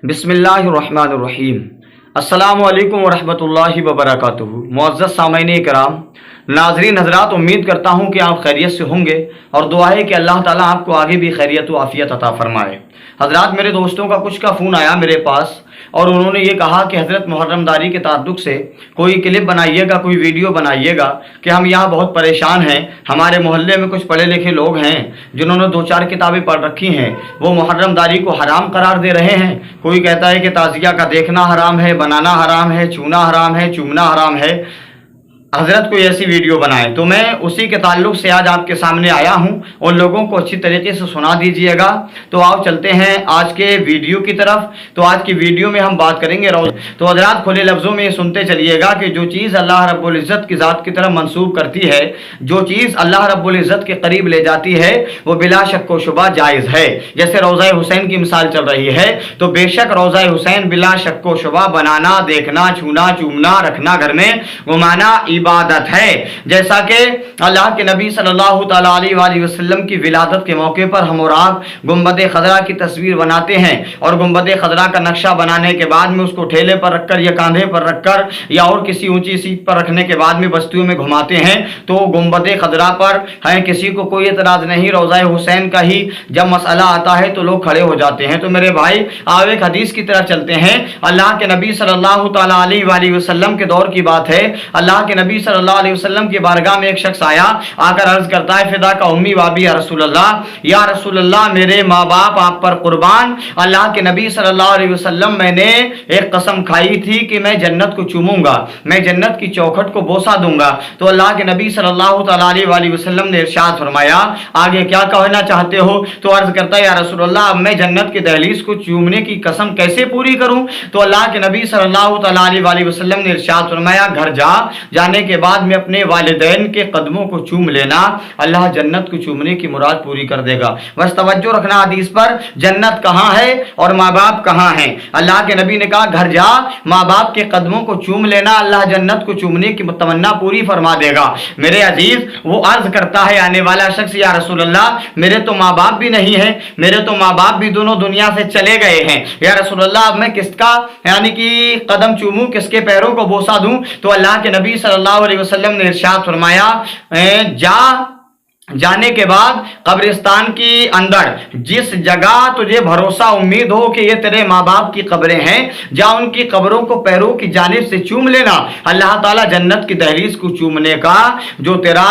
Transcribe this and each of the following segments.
بسم اللہ الرحمن الرحیم۔ السلام علیکم ورحمۃ اللہ وبرکاتہ۔ معزز سامعین کرام، ناظرین حضرات، امید کرتا ہوں کہ آپ خیریت سے ہوں گے اور دعا ہے کہ اللہ تعالیٰ آپ کو آگے بھی خیریت و عافیت عطا فرمائے۔ حضرات، میرے دوستوں کا کچھ کا فون آیا میرے پاس اور انہوں نے یہ کہا کہ حضرت محرم داری کے تعلق سے کوئی کلپ بنائیے گا، کوئی ویڈیو بنائیے گا کہ ہم یہاں بہت پریشان ہیں۔ ہمارے محلے میں کچھ پڑھے لکھے لوگ ہیں جنہوں نے 2-4 کتابیں پڑھ رکھی ہیں، وہ محرم داری کو حرام قرار دے رہے ہیں۔ کوئی کہتا ہے کہ تعزیہ کا دیکھنا حرام ہے، بنانا حرام ہے، چھونا حرام ہے، چومنا حرام ہے۔ حضرت کوئی ایسی ویڈیو بنائے تو میں اسی کے تعلق سے آج آپ کے سامنے آیا ہوں اور لوگوں کو اچھی طریقے سے سنا دیجئے گا۔ تو آؤ چلتے ہیں آج کے ویڈیو کی طرف۔ تو آج کی ویڈیو میں ہم بات کریں گے تو حضرات کھلے لفظوں میں یہ سنتے چلیے گا کہ جو چیز اللہ رب العزت کی ذات کی طرف منسوب کرتی ہے، جو چیز اللہ رب العزت کے قریب لے جاتی ہے، وہ بلا شک و شبہ جائز ہے۔ جیسے روضہ حسین کی مثال چل رہی ہے تو بے شک روضہ حسین بلا شک و شبہ بنانا، دیکھنا، چھونا، چومنا، رکھنا گھر میں گمانا عبادت ہے۔ جیسا کہ اللہ کے نبی صلی اللہ تعالیٰ علیہ وآلہ وسلم کی ولادت کے موقع پر ہم اور آپ گنبد خضرا کی تصویر بناتے ہیں اور گنبد خضرا کا نقشہ بنانے کے بعد میں اس کو ٹھیلے پر رکھ کر یا کاندھے پر رکھ کر یا اور کسی اونچی سیٹ پر رکھنے کے بعد میں بستیوں میں گھماتے ہیں تو گنبد خضرا پر ہے کسی کو کوئی اعتراض نہیں۔ روضہ حسین کا ہی جب مسئلہ آتا ہے تو لوگ کھڑے ہو جاتے ہیں۔ تو میرے بھائی آؤ ایک حدیث کی طرف چلتے ہیں۔ اللہ کے نبی صلی اللہ تعالیٰ علیہ وآلہ وسلم کے دور کی بات ہے۔ اللہ کے نبی صلی اللہ علیہ وسلم کی بارگاہ میں ایک شخص آیا، آ کر عرض کرتا ہے فدا کا امی وابی یا رسول اللہ، یا رسول اللہ میرے ماں باپ آپ پر قربان۔ اللہ کے نبی صلی اللہ علیہ وسلم، میں نے ایک قسم کھائی تھی کہ میں جنت کو چوموں گا، میں جنت کی چوکھٹ کو بوسہ دوں گا۔ تو اللہ کے نبی صلی اللہ تعالیٰ علیہ وآلہ وسلم نے ارشاد فرمایا آگے کیا کہنا چاہتے ہو؟ تو عرض کرتا ہے یا رسول اللہ اب میں جنت کی دہلیز کو چومنے کی قسم کیسے پوری کروں؟ تو اللہ کے نبی صلی اللہ تعالیٰ علیہ وآلہ وسلم نے ارشاد فرمایا گھر جانے کے بعد میں اپنے والدین کے قدموں کو چوم لینا، اللہ جنت کو چومنے کی مراد پوری کر دے گا۔ بس توجہ رکھنا حدیث پر، جنت کہاں ہے اور ماں باپ کہاں ہیں؟ اللہ کے نبی نے کہا گھر جا، ماں باپ کے قدموں کو چوم لینا، اللہ جنت کو چومنے کی تمنا پوری فرما دے گا۔ میرے عزیز، وہ عرض کرتا ہے آنے والا شخص یا رسول اللہ میرے تو ماں باپ بھی نہیں ہیں، میرے تو ماں باپ بھی دونوں دنیا سے چلے گئے ہیں، یا رسول اللہ اب میں کس کا یعنی کہ قدم چوموں، کس کے پیروں کو بوسہ دوں؟ تو اللہ کے نبی صلی اللہ علیہ وسلم نے ارشاد فرمایا جانے کے بعد قبرستان کی اندر جس جگہ تجھے بھروسہ امید ہو کہ یہ تیرے ماں باپ کی قبریں ہیں، جا ان کی قبروں کو پیروں کی جانب سے چوم لینا، اللہ تعالیٰ جنت کی دہلیز کو چومنے کا جو تیرا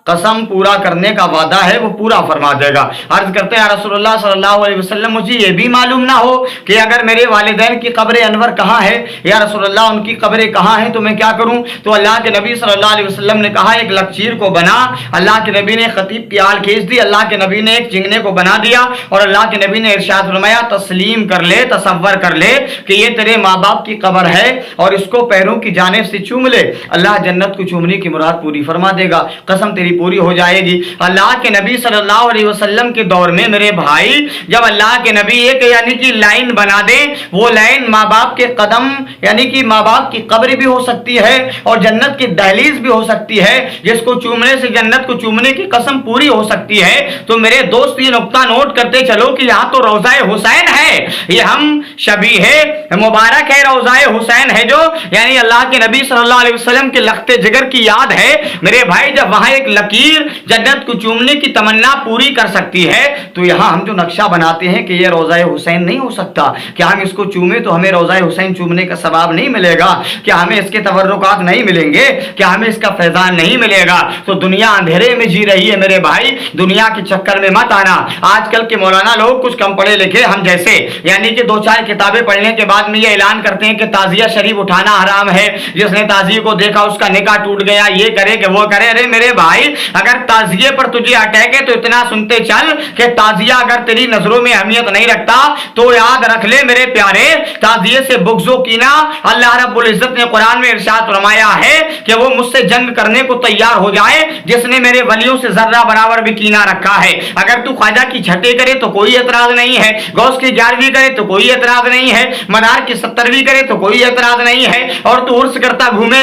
قسم پورا کرنے کا وعدہ ہے وہ پورا فرما دے گا۔ عرض کرتے ہیں رسول اللہ صلی اللہ علیہ وسلم مجھے یہ بھی معلوم نہ ہو کہ اگر میرے والدین کی قبر انور کہاں ہے، یا رسول اللہ ان کی قبریں کہاں ہیں تو میں کیا کروں؟ تو اللہ کے نبی صلی اللہ علیہ وسلم نے کہا ایک لکچیر کو بنا۔ اللہ کے نبی نے خطیب کی آل کھینچ دی، اللہ کے نبی نے ایک چنگنے کو بنا دیا اور اللہ کے نبی نے ارشاد فرمایا تسلیم کر لے، تصور کر لے کہ یہ تیرے ماں باپ کی قبر ہے اور اس کو پیروں کی جانب سے چوم لے، اللہ جنت کو چومنے کی مراد پوری فرما دے گا، قسم تیری پوری ہو جائے گی۔ اللہ کے نبی صلی اللہ علیہ وسلم کے دور میں میرے بھائی جب اللہ کے نبی ایک یعنی کہ لائن بنا دے، وہ لائن ماں باپ کے قدم یعنی کہ ماں باپ کی قبر بھی ہو سکتی ہے اور جنت کی دہلیز بھی ہو سکتی ہے، جس کو چومنے سے جنت کو چومنے کی قسم پوری ہو سکتی ہے۔ تو میرے دوست یہ نقطہ نوٹ کرتے چلو کہ یہاں تو روضہ حسین ہے، یہ ہم شبیہ مبارک ہے روضہ حسین ہے جو یعنی اللہ کے نبی صلی اللہ علیہ وسلم کے لخت جگر کی یاد ہے۔ میرے بھائی جب وہاں ایک لکیر جنت کو چومنے کی تمنا پوری کر سکتی ہے تو یہاں ہم جو نقشہ بناتے ہیں کہ یہ روضہ حسین نہیں ہو سکتا، کیا ہم اس کو چومیں تو ہمیں روضہ حسین چومنے کا ثواب نہیں ملے گا؟ کیا ہمیں اس کے تبرکات نہیں ملیں گے؟ کیا ہمیں اس کا فیضان نہیں ملے گا؟ تو دنیا اندھیرے میں جی رہی ہے میرے بھائی، دنیا کے چکر میں مت آنا۔ آج کل کے مولانا لوگ کچھ کم پڑھے لکھے ہم جیسے یعنی کہ 2-4 کتابیں پڑھنے کے بعد میں یہ اعلان کرتے ہیں کہ تعزیہ شریف اٹھانا حرام ہے، جس نے تعزیے کو دیکھا اس کا نکاح ٹوٹ گیا، یہ کرے کہ وہ کرے۔ ارے میرے بھائی اگر تعزیے پر تجھے اٹیک ہے تو اتنا سنتے چل کہ تعزیہ اگر تیری نظروں میں اہمیت نہیں رکھتا تو یاد رکھ لے میرے پیارے، تعزیے سے بغض و کینہ اللہ رب العزت نے قرآن میں ارشاد فرمایا ہے کہ وہ مجھ سے جنگ کرنے کو تیار ہو جائے جس نے میرے ولیوں سے ذرہ برابر بھی کینہ رکھا ہے۔ اگر تو خواجہ کی چھٹے کرے تو کوئی اعتراض نہیں ہے، غوث کی 11ویں کرے تو کوئی اعتراض نہیں ہے، منار کی 70ویں کرے تو کوئی اعتراض نہیں ہے، اور تو عرس کرتا گھومے